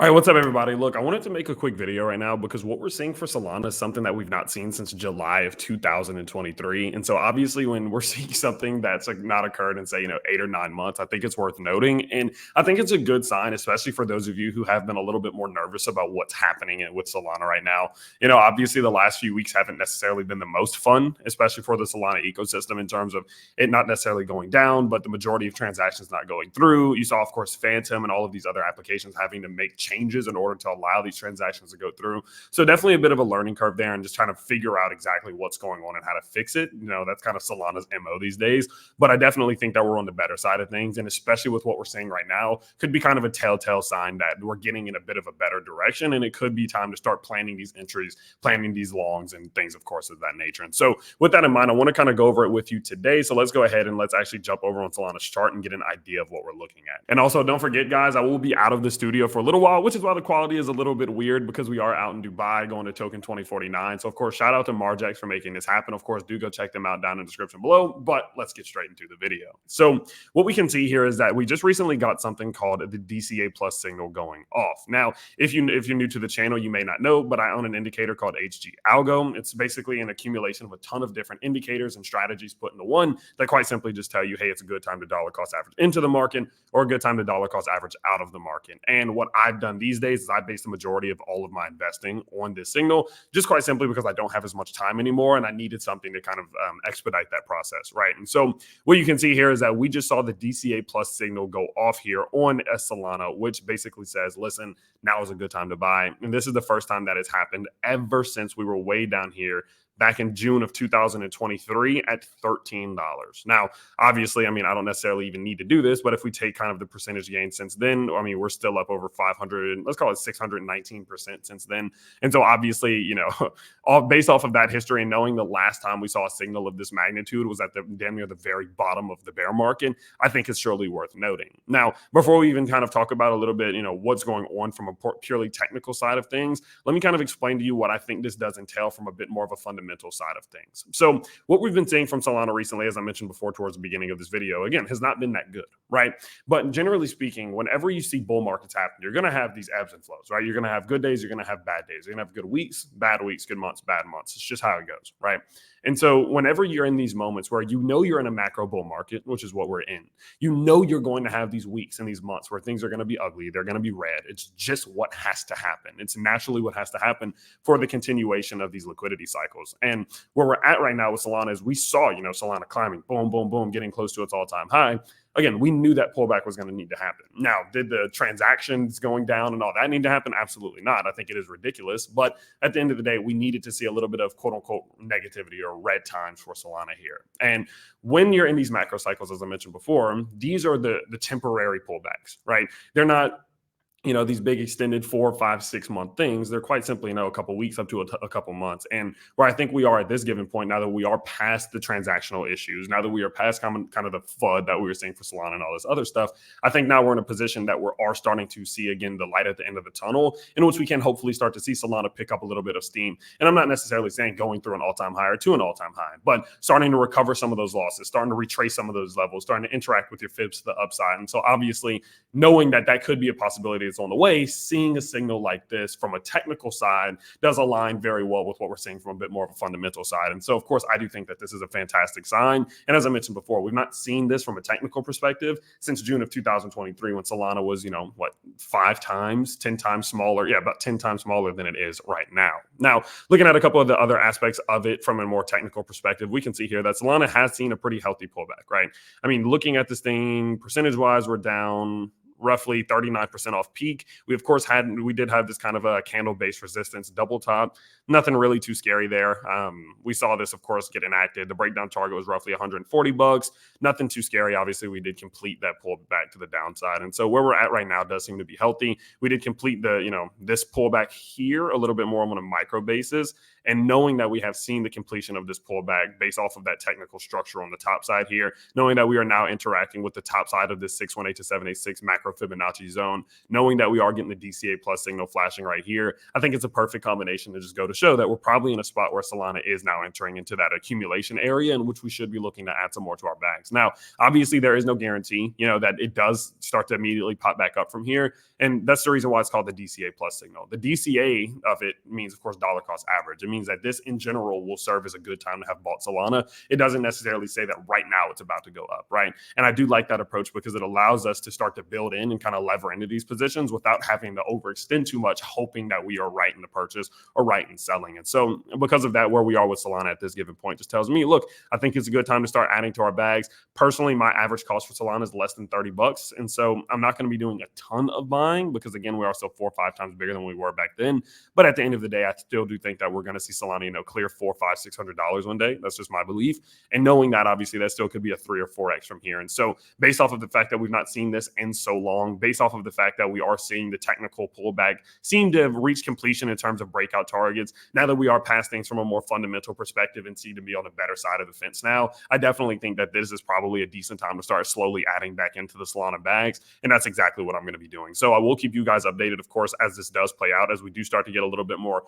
All right, what's up, everybody? Look, I wanted to make a quick video right now because what we're seeing for Solana is something that we've not seen since July of 2023. And so, obviously, when we're seeing something that's like not occurred in, say, 8 or 9 months, I think it's worth noting. And I think it's a good sign, especially for those of you who have been a little bit more nervous about what's happening with Solana right now. Obviously, the last few weeks haven't necessarily been the most fun, especially for the Solana ecosystem in terms of it not necessarily going down, but the majority of transactions not going through. You saw, of course, Phantom and all of these other applications having to make changes in order to allow these transactions to go through. So definitely a bit of a learning curve there and just trying to figure out exactly what's going on and how to fix it. That's kind of Solana's MO these days. But I definitely think that we're on the better side of things. And especially with what we're seeing right now, could be kind of a telltale sign that we're getting in a bit of a better direction. And it could be time to start planning these entries, planning these longs and things, of course, of that nature. And so with that in mind, I want to kind of go over it with you today. So let's go ahead and let's actually jump over on Solana's chart and get an idea of what we're looking at. And also don't forget, guys, I will be out of the studio for a little while, which is why the quality is a little bit weird because we are out in Dubai going to Token 2049. So, of course, shout out to Marjax for making this happen. Of course, do go check them out down in the description below, but let's get straight into the video. So what we can see here is that we just recently got something called the DCA plus signal going off. Now, if you're new to the channel, you may not know, but I own an indicator called HG Algo. It's basically an accumulation of a ton of different indicators and strategies put into one that quite simply just tell you, hey, it's a good time to dollar cost average into the market or a good time to dollar cost average out of the market. And what I've done these days is I base the majority of all of my investing on this signal, just quite simply because I don't have as much time anymore and I needed something to kind of expedite that process, right? And so what you can see here is that we just saw the DCA plus signal go off here on a Solana, which basically says, listen, now is a good time to buy. And this is the first time that has happened ever since we were way down here back in June of 2023 at $13. Now, obviously, I don't necessarily even need to do this, but if we take kind of the percentage gain since then, we're still up over 500, let's call it 619% since then. And so obviously, all based off of that history and knowing the last time we saw a signal of this magnitude was at the damn near the very bottom of the bear market, I think it's surely worth noting. Now, before we even kind of talk about a little bit, what's going on from a purely technical side of things, let me kind of explain to you what I think this does entail from a bit more of a fundamental side of things. So what we've been seeing from Solana recently, as I mentioned before towards the beginning of this video, again, has not been that good, right? But generally speaking, whenever you see bull markets happen, you're going to have these ebbs and flows, right? You're going to have good days, you're going to have bad days. You're going to have good weeks, good months, bad months. It's just how it goes, right? And so whenever you're in these moments where you're in a macro bull market, which is what we're in, you're going to have these weeks and these months where things are going to be ugly. They're going to be red. It's just what has to happen. It's naturally what has to happen for the continuation of these liquidity cycles. And where we're at right now with Solana is we saw, Solana climbing, boom, boom, boom, getting close to its all-time high. Again, we knew that pullback was going to need to happen. Now, did the transactions going down and all that need to happen? Absolutely not. I think it is ridiculous. But at the end of the day, we needed to see a little bit of quote unquote negativity or red times for Solana here. And when you're in these macro cycles, as I mentioned before, these are the temporary pullbacks, right? They're not these big extended 4, 5, 6 month things. They're quite simply, a couple weeks up to a couple months. And where I think we are at this given point, now that we are past the transactional issues, now that we are past kind of the FUD that we were seeing for Solana and all this other stuff, I think now we're in a position that we are starting to see again the light at the end of the tunnel, in which we can hopefully start to see Solana pick up a little bit of steam. And I'm not necessarily saying going through an all-time high or to an all-time high, but starting to recover some of those losses, starting to retrace some of those levels, starting to interact with your fibs to the upside. And so obviously knowing that could be a possibility that's on the way, seeing a signal like this from a technical side does align very well with what we're seeing from a bit more of a fundamental side. And so, of course, I do think that this is a fantastic sign. And as I mentioned before, we've not seen this from a technical perspective since June of 2023 when Solana was, 5 times, 10 times smaller. Yeah, about 10 times smaller than it is right now. Now, looking at a couple of the other aspects of it from a more technical perspective, we can see here that Solana has seen a pretty healthy pullback, right? Looking at this thing percentage-wise, we're down roughly 39% off peak. We did have this kind of a candle-based resistance double top. Nothing really too scary there. We saw this, of course, get enacted. The breakdown target was roughly $140. Nothing too scary. Obviously, we did complete that pullback to the downside. And so where we're at right now does seem to be healthy. We did complete this pullback here a little bit more on a micro basis. And knowing that we have seen the completion of this pullback based off of that technical structure on the top side here, knowing that we are now interacting with the top side of this 618 to 786 macro Fibonacci zone, knowing that we are getting the DCA plus signal flashing right here, I think it's a perfect combination to just go to show that we're probably in a spot where Solana is now entering into that accumulation area in which we should be looking to add some more to our bags. Now, obviously, there is no guarantee, that it does start to immediately pop back up from here. And that's the reason why it's called the DCA plus signal. The DCA of it means, of course, dollar cost average. It means that this in general will serve as a good time to have bought Solana. It doesn't necessarily say that right now it's about to go up, right? And I do like that approach because it allows us to start to build in and kind of lever into these positions without having to overextend too much, hoping that we are right in the purchase or right in selling. And so because of that, where we are with Solana at this given point just tells me, look, I think it's a good time to start adding to our bags. Personally, my average cost for Solana is less than $30. And so I'm not going to be doing a ton of buying because, again, we are still 4 or 5 times bigger than we were back then. But at the end of the day, I still do think that we're going to see Solana, clear $400, $500, $600 one day. That's just my belief. And knowing that, obviously, that still could be a 3 or 4x from here. And so based off of the fact that we've not seen this in so long, based off of the fact that we are seeing the technical pullback seem to have reached completion in terms of breakout targets, now that we are past things from a more fundamental perspective and seem to be on the better side of the fence now, I definitely think that this is probably a decent time to start slowly adding back into the Solana bags. And that's exactly what I'm going to be doing. So I will keep you guys updated, of course, as this does play out, as we do start to get a little bit more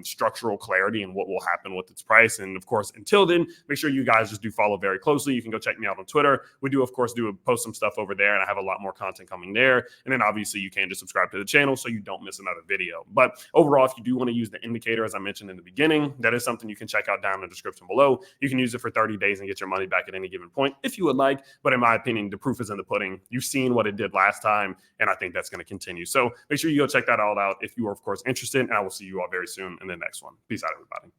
structural clarity in what will happen with its price. And of course, until then, make sure you guys just do follow very closely. You can go check me out on Twitter. We do, of course, post some stuff over there, and I have a lot more content coming there. And then obviously you can just subscribe to the channel so you don't miss another video. But overall, if you do want to use the indicator, as I mentioned in the beginning, that is something you can check out down in the description below. You can use it for 30 days and get your money back at any given point if you would like. But in my opinion, the proof is in the pudding. You've seen what it did last time, and I think that's going to continue. So make sure you go check that all out if you are, of course, interested. And I will see you all very soon in the next one. Peace out, everybody.